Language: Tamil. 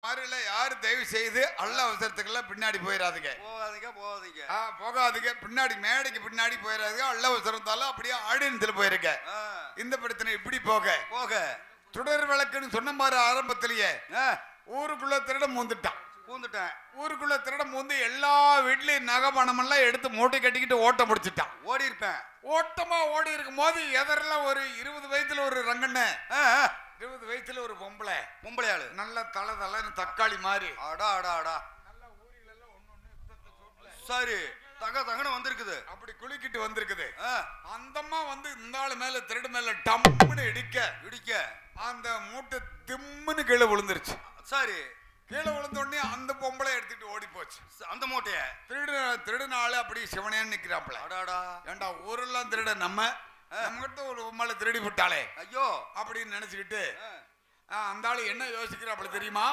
மாதிரில யாரு தயவு செய்து அல்ல அவசரத்துக்கெல்லாம் பின்னாடி போயிடாதீங்க. போகாதீங்க. பின்னாடி மேடைக்கு பின்னாடி போயிடாதீங்க. அல்ல அவசரத்தாலும் அப்படியே ஆடியன்ஸ்ல போயிருக்க. இந்த பிரச்சனை இப்படி போக சுடர் விளக்குன்னு சொன்ன மாதிரி ஆரம்பத்திலேயே ஊருக்குள்ள திருடம் பூந்துட்டான். ஊருக்குள்ள திருடம் பூந்து எல்லா வீட்லயும் நகை பணம் எல்லாம் எடுத்து மூட்டை கட்டிக்கிட்டு ஓட்ட முடிச்சுட்டான். ஓட்டமா ஓடி இருக்கும் போது எதரெல்லாம் ஒரு 20 வயசுல ஒரு ரங்கண்ண, 20 வயசுல ஒரு பொம்பளை ஆளு நல்ல தலை தக்காளி மாதிரி சரி தகன வந்திருக்குது. அப்படி குளிக்கிட்டு வந்திருக்குது. அந்தம்மா வந்து இந்த ஆளு மேல திருடு மேல டம்முன்னு இடிக்க அந்த மூட்டை திம்முன்னு கீழே விழுந்துருச்சு. சரி கீழே விழுந்த உடனே அந்த பொம்பளை எடுத்துட்டு ஓடி போச்சு. அந்த மூட்டைய திருடுனால அப்படி சிவனேன்னு நிக்கிறாப்ல. ஏண்டா ஊரெல்லாம் திருட நம்ம கிட்ட ஒரு பொம்பளை திருடி விட்டாளே ஐயோ அப்படின்னு நினைச்சுக்கிட்டு அந்த ஆளு என்ன யோசிக்கிறாப்ல தெரியுமா?